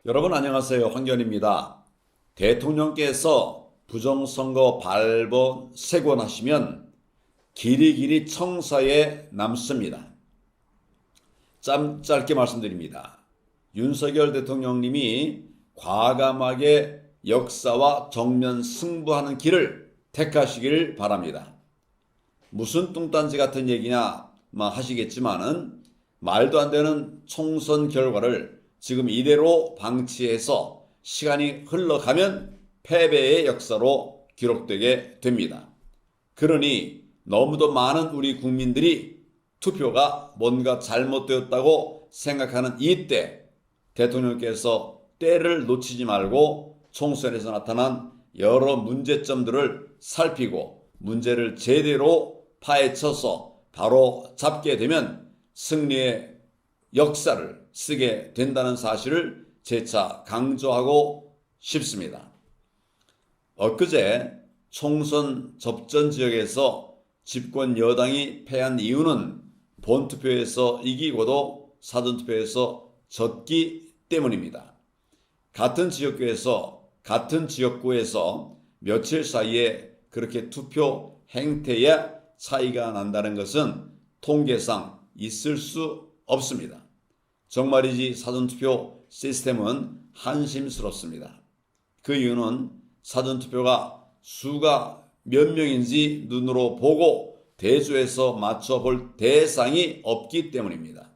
여러분 안녕하세요. 황교안입니다. 대통령께서 부정선거 발본 세곤하시면 길이길이 청사에 남습니다. 짧게 말씀드립니다. 윤석열 대통령님이 과감하게 역사와 정면 승부하는 길을 택하시길 바랍니다. 무슨 뚱딴지 같은 얘기냐 하시겠지만은 말도 안 되는 총선 결과를 지금 이대로 방치해서 시간이 흘러가면 패배의 역사로 기록되게 됩니다. 그러니 너무도 많은 우리 국민들이 투표가 뭔가 잘못되었다고 생각하는 이때 대통령께서 때를 놓치지 말고 총선에서 나타난 여러 문제점들을 살피고 문제를 제대로 파헤쳐서 바로 잡게 되면 승리의 역사를 쓰게 된다는 사실을 재차 강조하고 싶습니다. 엊그제 총선 접전 지역에서 집권 여당이 패한 이유는 본투표에서 이기고도 사전투표에서 졌기 때문입니다. 같은 지역구에서 며칠 사이에 그렇게 투표 행태에 차이가 난다는 것은 통계상 있을 수 없습니다. 정말이지 사전투표 시스템은 한심스럽습니다. 그 이유는 사전투표가 수가 몇 명인지 눈으로 보고 대조해서 맞춰볼 대상이 없기 때문입니다.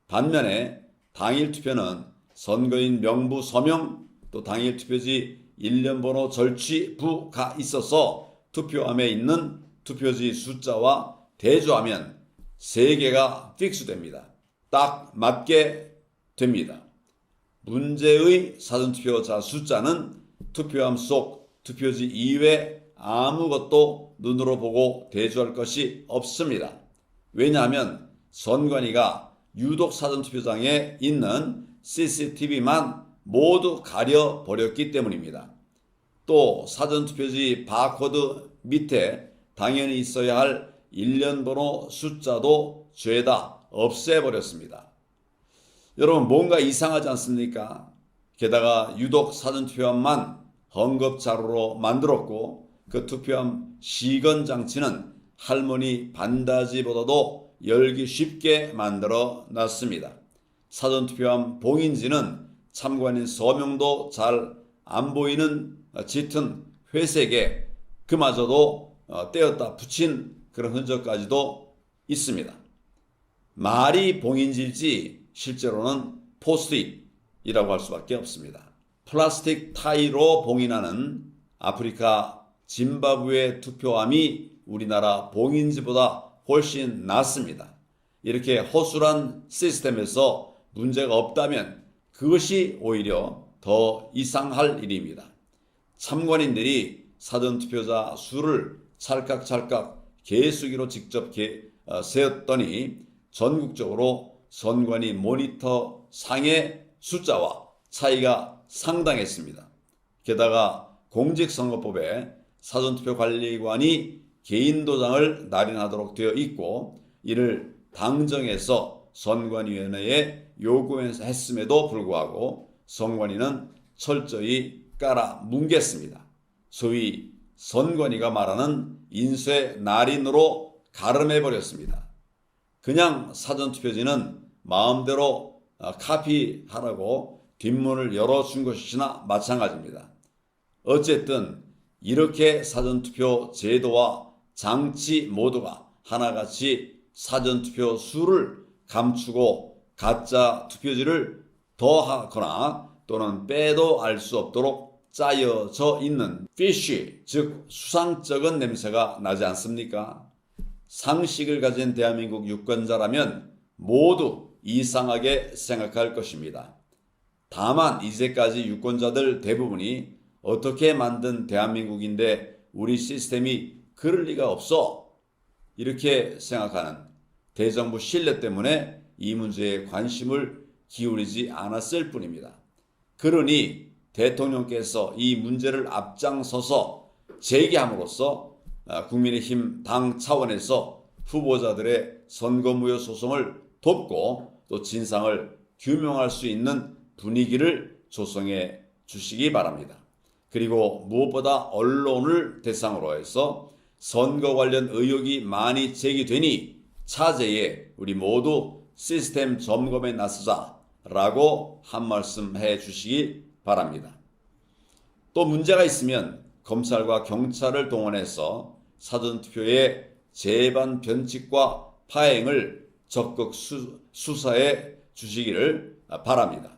반면에 당일투표는 선거인 명부 서명 또 당일투표지 일련번호 절취부가 있어서 투표함에 있는 투표지 숫자와 대조하면 3개가 픽스됩니다. 딱 맞게 됩니다. 문제의 사전투표자 숫자는 투표함 속 투표지 이외 아무것도 눈으로 보고 대조할 것이 없습니다. 왜냐하면 선관위가 유독 사전투표장에 있는 CCTV만 모두 가려버렸기 때문입니다. 또 사전투표지 바코드 밑에 당연히 있어야 할 일련번호 숫자도 죄다 없애버렸습니다. 여러분 뭔가 이상하지 않습니까? 게다가 유독 사전투표함만 헝겊자루로 만들었고 그 투표함 시건장치는 할머니 반다지보다도 열기 쉽게 만들어 놨습니다. 사전투표함 봉인지는 참관인 서명도 잘 안 보이는 짙은 회색에 그마저도 떼었다 붙인 그런 흔적까지도 있습니다. 말이 봉인지일지 실제로는 포스트잇이라고 할 수밖에 없습니다. 플라스틱 타이로 봉인하는 아프리카 짐바브웨 투표함이 우리나라 봉인지보다 훨씬 낫습니다. 이렇게 허술한 시스템에서 문제가 없다면 그것이 오히려 더 이상할 일입니다. 참관인들이 사전투표자 수를 찰칵찰칵 개수기로 직접 세었더니 전국적으로 선관위 모니터 상의 숫자와 차이가 상당했습니다. 게다가 공직선거법에 사전투표관리관이 개인도장을 날인하도록 되어 있고 이를 당정에서 선관위원회에 요구했음에도 불구하고 선관위는 철저히 깔아 뭉갰습니다. 소위 선관위가 말하는 인쇄 날인으로 가름해버렸습니다. 그냥 사전투표지는 마음대로 카피하라고 뒷문을 열어준 것이나 마찬가지입니다. 어쨌든 이렇게 사전투표 제도와 장치 모두가 하나같이 사전투표 수를 감추고 가짜 투표지를 더하거나 또는 빼도 알 수 없도록 짜여져 있는 피쉬, 즉 수상쩍은 냄새가 나지 않습니까? 상식을 가진 대한민국 유권자라면 모두 이상하게 생각할 것입니다. 다만 이제까지 유권자들 대부분이 어떻게 만든 대한민국인데 우리 시스템이 그럴 리가 없어 이렇게 생각하는 대정부 신뢰 때문에 이 문제에 관심을 기울이지 않았을 뿐입니다. 그러니 대통령께서 이 문제를 앞장서서 제기함으로써 국민의힘 당 차원에서 후보자들의 선거무효 소송을 돕고 또 진상을 규명할 수 있는 분위기를 조성해 주시기 바랍니다. 그리고 무엇보다 언론을 대상으로 해서 선거 관련 의혹이 많이 제기되니 차제에 우리 모두 시스템 점검에 나서자라고 한 말씀 해 주시기 바랍니다. 또 문제가 있으면 검찰과 경찰을 동원해서 사전투표의 재반 변칙과 파행을 적극 수사해 주시기를 바랍니다.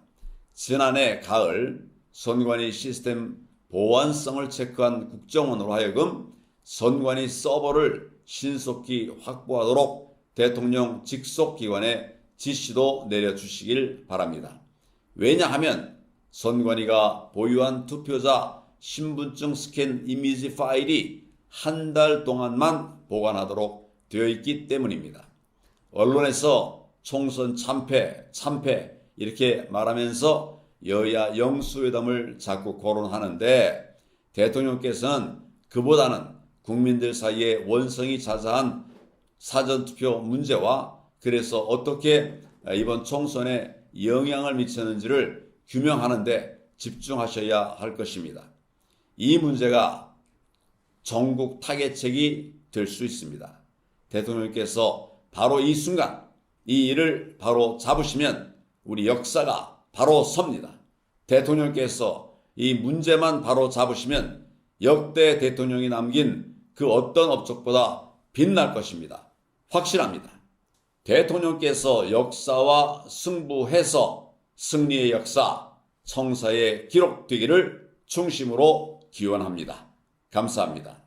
지난해 가을 선관위 시스템 보안성을 체크한 국정원으로 하여금 선관위 서버를 신속히 확보하도록 대통령 직속기관에 지시도 내려주시길 바랍니다. 왜냐하면 선관위가 보유한 투표자 신분증 스캔 이미지 파일이 한 달 동안만 보관하도록 되어 있기 때문입니다. 언론에서 총선 참패 이렇게 말하면서 여야 영수회담을 자꾸 거론하는데 대통령께서는 그보다는 국민들 사이에 원성이 자자한 사전투표 문제와 그래서 어떻게 이번 총선에 영향을 미쳤는지를 규명하는 데 집중하셔야 할 것입니다. 이 문제가 전국 타겟책이 될 수 있습니다. 대통령께서 바로 이 순간 이 일을 바로 잡으시면 우리 역사가 바로 섭니다. 대통령께서 이 문제만 바로 잡으시면 역대 대통령이 남긴 그 어떤 업적보다 빛날 것입니다. 확실합니다. 대통령께서 역사와 승부해서 승리의 역사, 청사에 기록되기를 중심으로 기원합니다. 감사합니다.